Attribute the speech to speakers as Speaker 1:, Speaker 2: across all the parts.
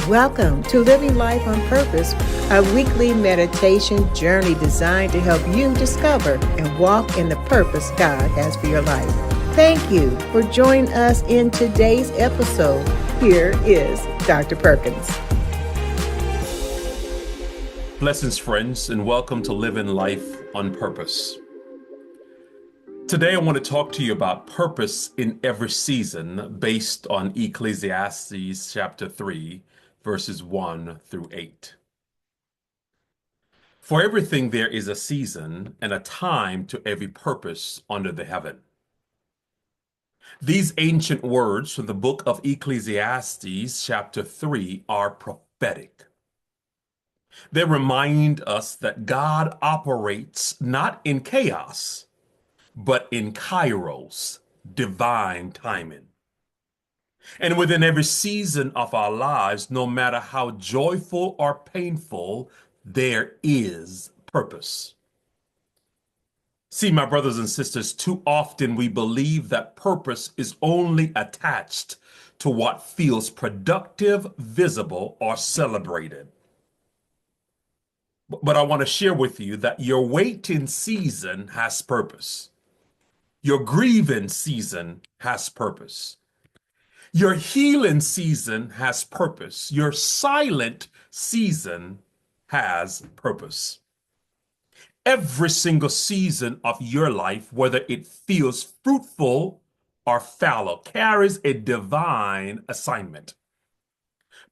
Speaker 1: Welcome to Living Life on Purpose, a weekly meditation journey designed to help you discover and walk in the purpose God has for your life. Thank you for joining us in today's episode. Here is Dr. Perkins.
Speaker 2: Blessings, friends, and welcome to Living Life on Purpose. Today, I want to talk to you about purpose in every season based on Ecclesiastes chapter 3, verses 1 through 8. For everything there is a season and a time to every purpose under the heaven. These ancient words from the book of Ecclesiastes chapter 3 are prophetic. They remind us that God operates not in chaos, but in kairos, divine timing. And within every season of our lives, no matter how joyful or painful, there is purpose. See, my brothers and sisters, too often we believe that purpose is only attached to what feels productive, visible, or celebrated. But I want to share with you that your waiting season has purpose. Your grieving season has purpose. Your healing season has purpose. Your silent season has purpose. Every single season of your life, whether it feels fruitful or fallow, carries a divine assignment.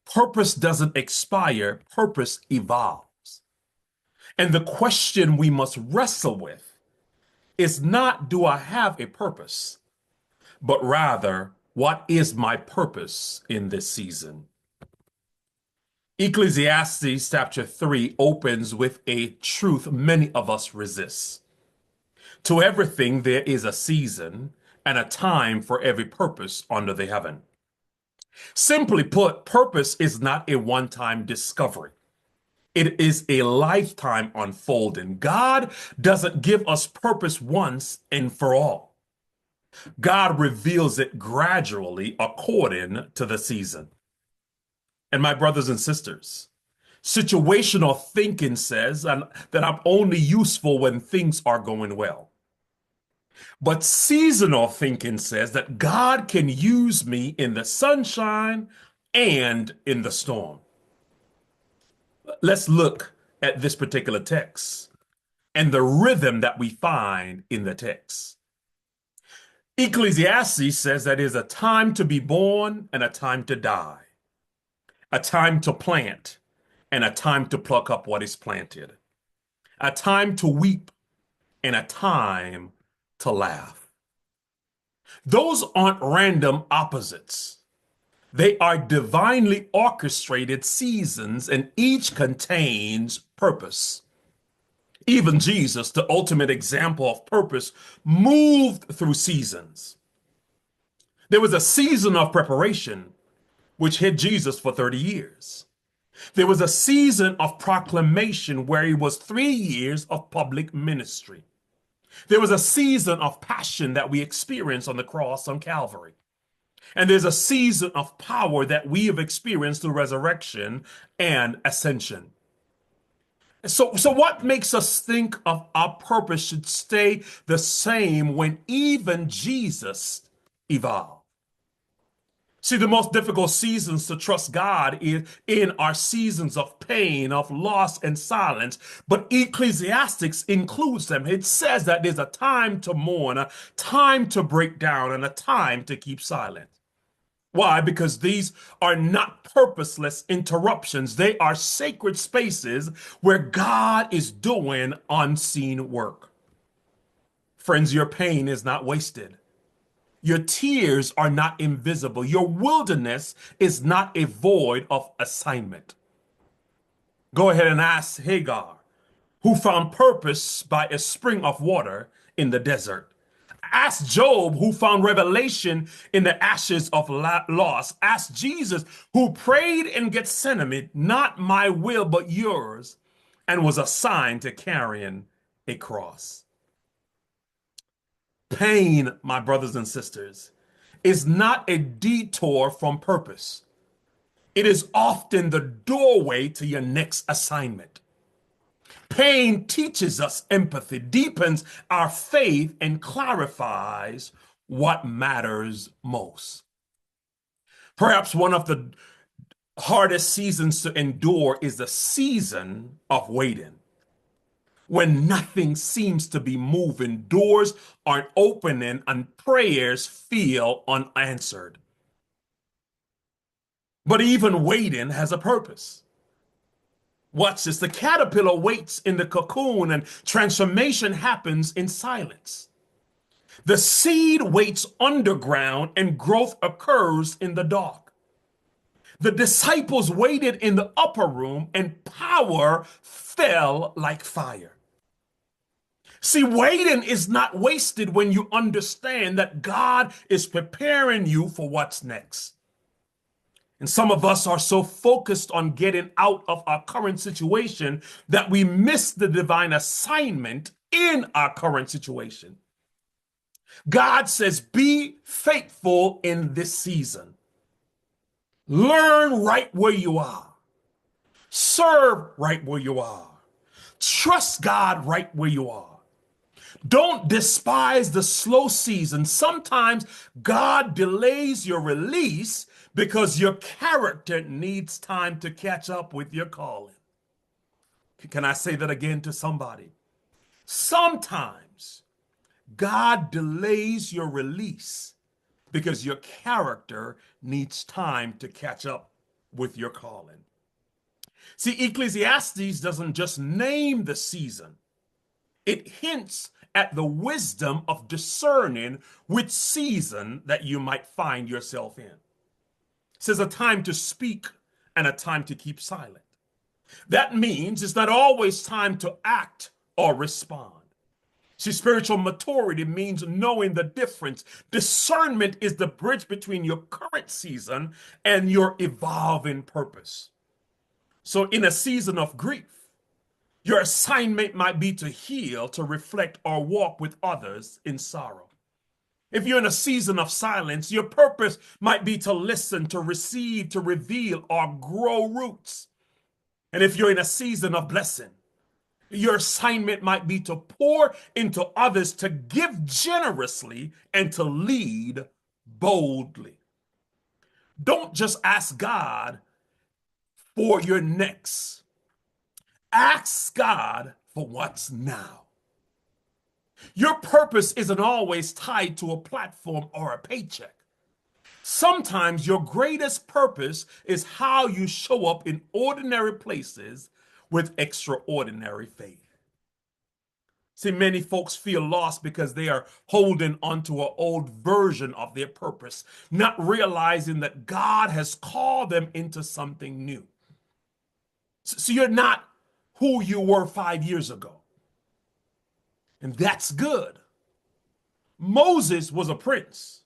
Speaker 2: Purpose doesn't expire, purpose evolves. And the question we must wrestle with is not, do I have a purpose, but rather, what is my purpose in this season? Ecclesiastes chapter 3 opens with a truth many of us resist. To everything there is a season and a time for every purpose under the heaven. Simply put, purpose is not a one-time discovery. It is a lifetime unfolding. God doesn't give us purpose once and for all. God reveals it gradually according to the season. And my brothers and sisters, situational thinking says that I'm only useful when things are going well. But seasonal thinking says that God can use me in the sunshine and in the storm. Let's look at this particular text and the rhythm that we find in the text. Ecclesiastes says that is a time to be born and a time to die, a time to plant and a time to pluck up what is planted, a time to weep and a time to laugh. Those aren't random opposites. They are divinely orchestrated seasons, and each contains purpose. Even Jesus, the ultimate example of purpose, moved through seasons. There was a season of preparation, which hid Jesus for 30 years. There was a season of proclamation where he was 3 years of public ministry. There was a season of passion that we experienced on the cross on Calvary. And there's a season of power that we have experienced through resurrection and ascension. So what makes us think of our purpose should stay the same when even Jesus evolved? See, the most difficult seasons to trust God is in our seasons of pain, of loss, and silence. But Ecclesiastes includes them. It says that there's a time to mourn, a time to break down, and a time to keep silent. Why? Because these are not purposeless interruptions. They are sacred spaces where God is doing unseen work. Friends, your pain is not wasted. Your tears are not invisible. Your wilderness is not a void of assignment. Go ahead and ask Hagar, who found purpose by a spring of water in the desert. Ask Job, who found revelation in the ashes of loss. Ask Jesus, who prayed in Gethsemane, not my will, but yours, and was assigned to carrying a cross. Pain, my brothers and sisters, is not a detour from purpose. It is often the doorway to your next assignment. Pain teaches us empathy, deepens our faith, and clarifies what matters most. Perhaps one of the hardest seasons to endure is the season of waiting. When nothing seems to be moving, doors aren't opening, and prayers feel unanswered. But even waiting has a purpose. Watch this. The caterpillar waits in the cocoon, and transformation happens in silence. The seed waits underground, and growth occurs in the dark. The disciples waited in the upper room, and power fell like fire. See, waiting is not wasted when you understand that God is preparing you for what's next. And some of us are so focused on getting out of our current situation that we miss the divine assignment in our current situation. God says, be faithful in this season. Learn right where you are. Serve right where you are. Trust God right where you are. Don't despise the slow season. Sometimes God delays your release because your character needs time to catch up with your calling. Can I say that again to somebody? Sometimes God delays your release because your character needs time to catch up with your calling. See, Ecclesiastes doesn't just name the season, it hints at the wisdom of discerning which season that you might find yourself in. It says a time to speak and a time to keep silent. That means it's not always time to act or respond. See, spiritual maturity means knowing the difference. Discernment is the bridge between your current season and your evolving purpose. So in a season of grief, your assignment might be to heal, to reflect, or walk with others in sorrow. If you're in a season of silence, your purpose might be to listen, to receive, to reveal, or grow roots. And if you're in a season of blessing, your assignment might be to pour into others, to give generously, and to lead boldly. Don't just ask God for your next. Ask God for what's now. Your purpose isn't always tied to a platform or a paycheck. Sometimes your greatest purpose is how you show up in ordinary places with extraordinary faith. See, many folks feel lost because they are holding onto an old version of their purpose, not realizing that God has called them into something new. So you're not who you were 5 years ago. And that's good. Moses was a prince,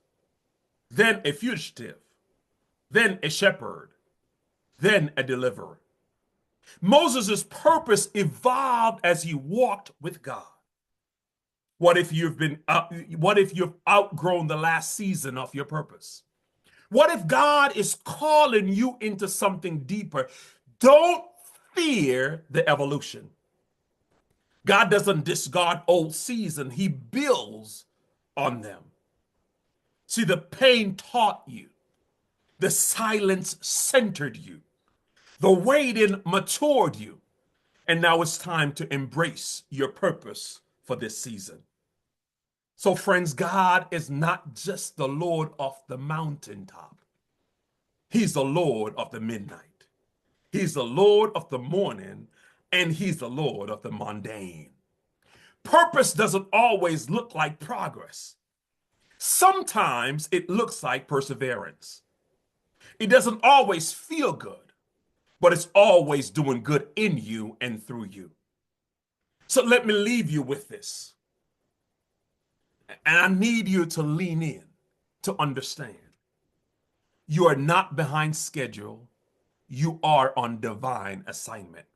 Speaker 2: then a fugitive, then a shepherd, then a deliverer. Moses' purpose evolved as he walked with God. What if you've outgrown the last season of your purpose? What if God is calling you into something deeper? Don't fear the evolution. God doesn't discard old seasons, he builds on them. See, the pain taught you, the silence centered you, the waiting matured you, and now it's time to embrace your purpose for this season. So, friends, God is not just the Lord of the mountaintop. He's the Lord of the midnight. He's the Lord of the morning, and he's the Lord of the mundane. Purpose doesn't always look like progress. Sometimes it looks like perseverance. It doesn't always feel good, but it's always doing good in you and through you. So let me leave you with this. And I need you to lean in to understand. You are not behind schedule. You are on divine assignment.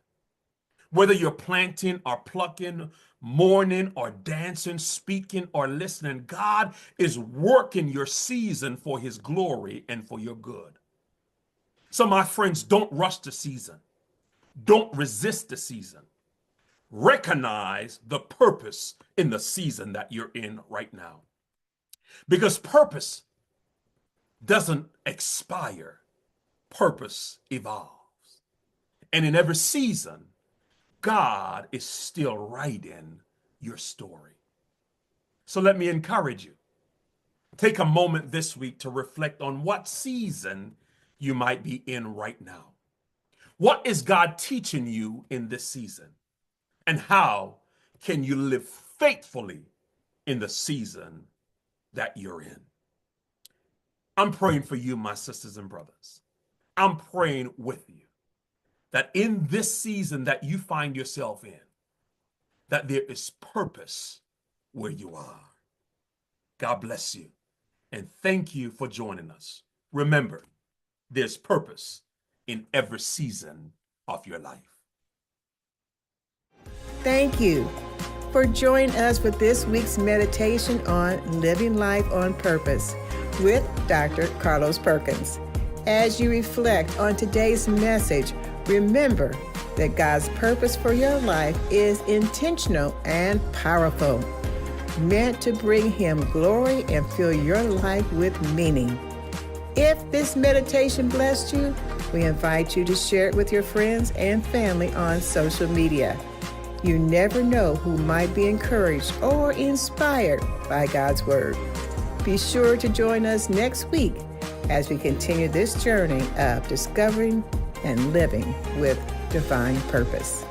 Speaker 2: Whether you're planting or plucking, mourning or dancing, speaking or listening, God is working your season for his glory and for your good. So, my friends, don't rush the season. Don't resist the season. Recognize the purpose in the season that you're in right now. Because purpose doesn't expire, purpose evolves. And in every season, God is still writing your story. So let me encourage you. Take a moment this week to reflect on what season you might be in right now. What is God teaching you in this season? And how can you live faithfully in the season that you're in? I'm praying for you, my sisters and brothers. I'm praying with you that in this season that you find yourself in, that there is purpose where you are. God bless you. And thank you for joining us. Remember, there's purpose in every season of your life.
Speaker 1: Thank you for joining us for this week's meditation on living life on purpose with Dr. Carlos Perkins. As you reflect on today's message, remember that God's purpose for your life is intentional and powerful, meant to bring Him glory and fill your life with meaning. If this meditation blessed you, we invite you to share it with your friends and family on social media. You never know who might be encouraged or inspired by God's Word. Be sure to join us next week as we continue this journey of discovering and living with divine purpose.